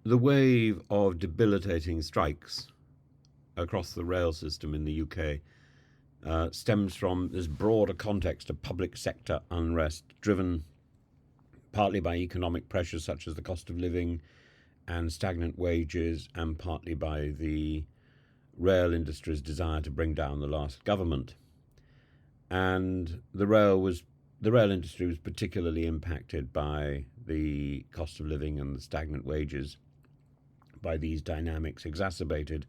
the wave of debilitating strikes across the rail system in the UK stems from this broader context of public sector unrest, driven partly by economic pressures such as the cost of living and stagnant wages, and partly by the rail industry's desire to bring down the last government. And the rail industry was particularly impacted by the cost of living and the stagnant wages, by these dynamics exacerbated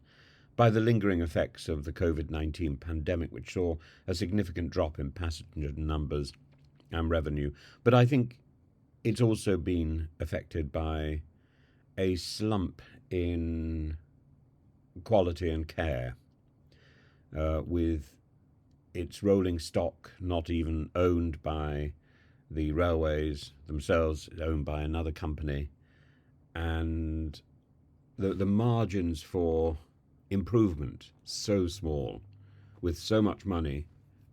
by the lingering effects of the COVID-19 pandemic, which saw a significant drop in passenger numbers and revenue. But I think it's also been affected by a slump in quality and care, with its rolling stock not even owned by the railways themselves, owned by another company, and the margins for improvement so small, with so much money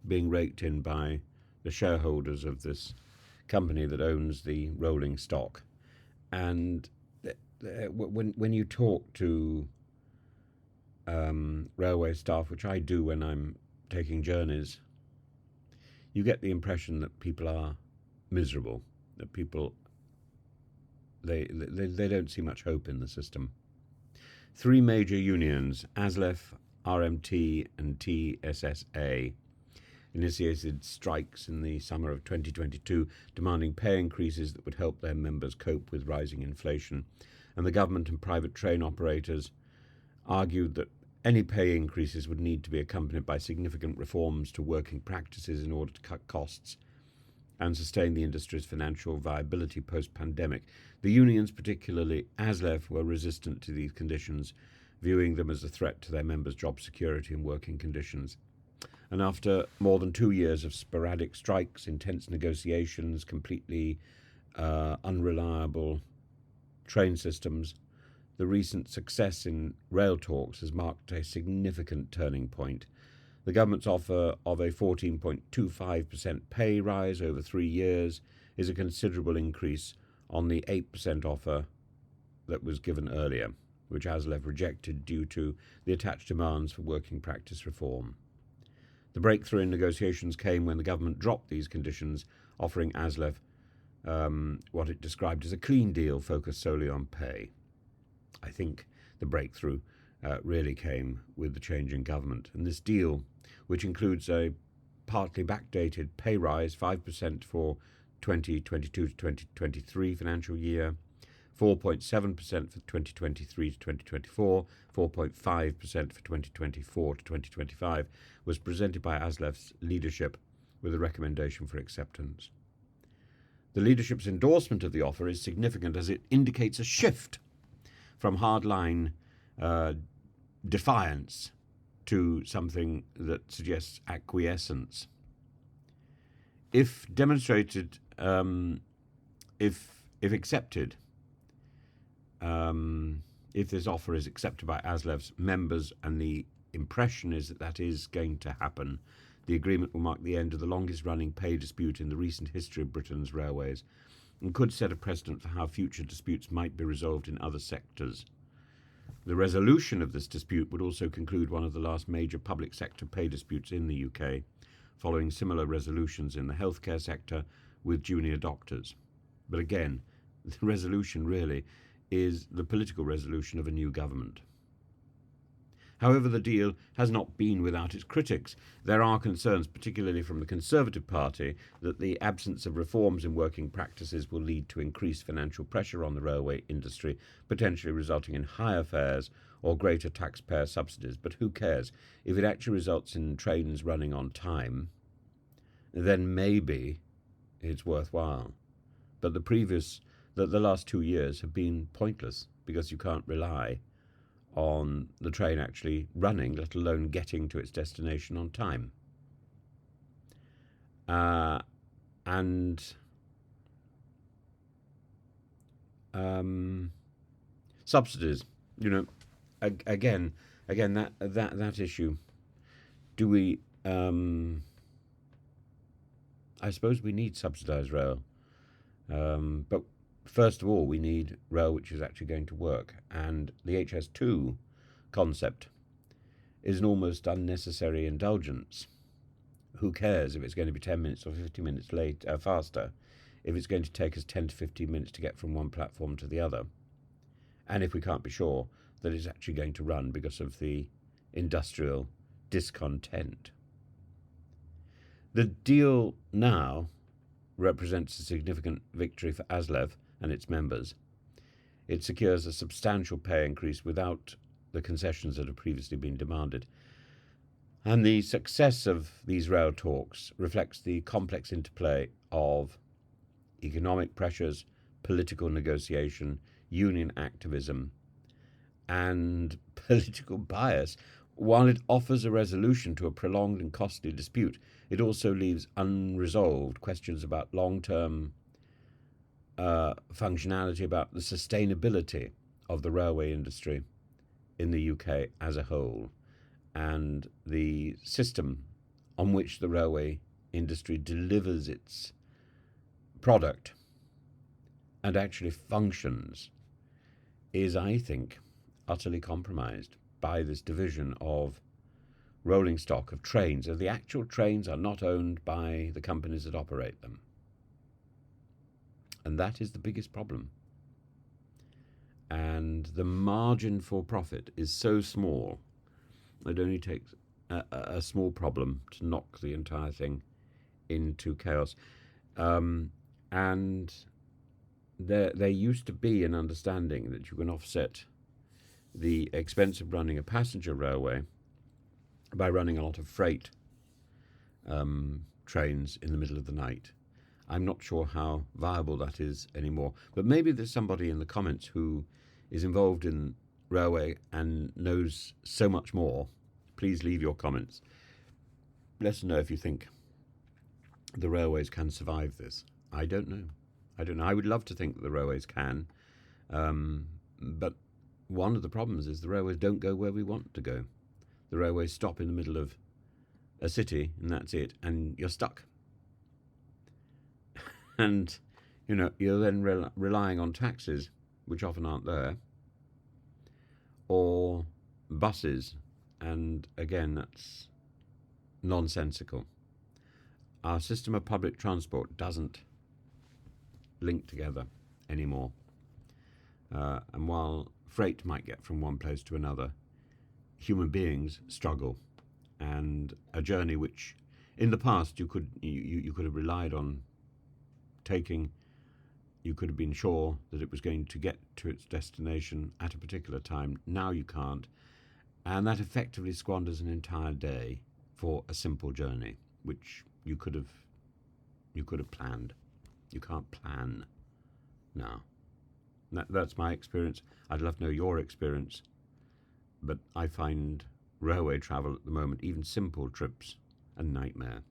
being raked in by the shareholders of this company that owns the rolling stock. And when you talk to railway staff, which I do when I'm taking journeys, you get the impression that people are miserable, that people they don't see much hope in the system. Three major unions, ASLEF, RMT and TSSA, initiated strikes in the summer of 2022, demanding pay increases that would help their members cope with rising inflation. And the government and private train operators argued that any pay increases would need to be accompanied by significant reforms to working practices in order to cut costs and sustain the industry's financial viability post-pandemic. The unions, particularly ASLEF, were resistant to these conditions, viewing them as a threat to their members' job security and working conditions. And after more than 2 years of sporadic strikes, intense negotiations, completely unreliable train systems, the recent success in rail talks has marked a significant turning point. The government's offer of a 14.25% pay rise over 3 years is a considerable increase on the 8% offer that was given earlier, which ASLEF rejected due to the attached demands for working practice reform. The breakthrough in negotiations came when the government dropped these conditions, offering ASLEF what it described as a clean deal focused solely on pay. I think the breakthrough really came with the change in government. And this deal, which includes a partly backdated pay rise, 5% for 2022 to 2023 financial year, 4.7% for 2023 to 2024, 4.5% for 2024 to 2025, was presented by ASLEF's leadership with a recommendation for acceptance. The leadership's endorsement of the offer is significant as it indicates a shift from hardline defiance to something that suggests acquiescence. If demonstrated, if accepted, if this offer is accepted by ASLEF's members, and the impression is that that is going to happen, the agreement will mark the end of the longest-running pay dispute in the recent history of Britain's railways, and could set a precedent for how future disputes might be resolved in other sectors. The resolution of this dispute would also conclude one of the last major public sector pay disputes in the UK, following similar resolutions in the healthcare sector with junior doctors. But again, the resolution really is the political resolution of a new government. However, the deal has not been without its critics. There are concerns, particularly from the Conservative Party, that the absence of reforms in working practices will lead to increased financial pressure on the railway industry, potentially resulting in higher fares or greater taxpayer subsidies. But who cares? If it actually results in trains running on time, then maybe it's worthwhile. But the last 2 years have been pointless, because you can't rely on the train actually running, let alone getting to its destination on time. And subsidies, again that issue. Do we? I suppose we need subsidised rail, but first of all, we need rail which is actually going to work. And the HS2 concept is an almost unnecessary indulgence. Who cares if it's going to be 10 minutes or 50 minutes faster, if it's going to take us 10 to 15 minutes to get from one platform to the other, and if we can't be sure that it's actually going to run because of the industrial discontent. The deal now represents a significant victory for ASLEF and its members. It secures a substantial pay increase without the concessions that have previously been demanded. And the success of these rail talks reflects the complex interplay of economic pressures, political negotiation, union activism, and political bias. While it offers a resolution to a prolonged and costly dispute, it also leaves unresolved questions about long-term functionality, about the sustainability of the railway industry in the UK as a whole, and the system on which the railway industry delivers its product and actually functions is, I think, utterly compromised by this division of rolling stock of trains. The actual trains are not owned by the companies that operate them. And that is the biggest problem. And the margin for profit is so small, it only takes a small problem to knock the entire thing into chaos. And there used to be an understanding that you can offset the expense of running a passenger railway by running a lot of freight trains in the middle of the night. I'm not sure how viable that is anymore, but maybe there's somebody in the comments who is involved in railway and knows so much more. Please leave your comments. Let us know if you think the railways can survive this. I don't know. I would love to think that the railways can, but one of the problems is the railways don't go where we want to go. The railways stop in the middle of a city, and that's it, and you're stuck. And, you're then relying on taxis, which often aren't there, or buses, and again, that's nonsensical. Our system of public transport doesn't link together anymore. And while freight might get from one place to another, human beings struggle. And a journey which in the past you could have relied on taking, you could have been sure that it was going to get to its destination at a particular time. Now you can't. And that effectively squanders an entire day for a simple journey, which you could have planned. You can't plan now. That's my experience. I'd love to know your experience, but I find railway travel at the moment, even simple trips, a nightmare.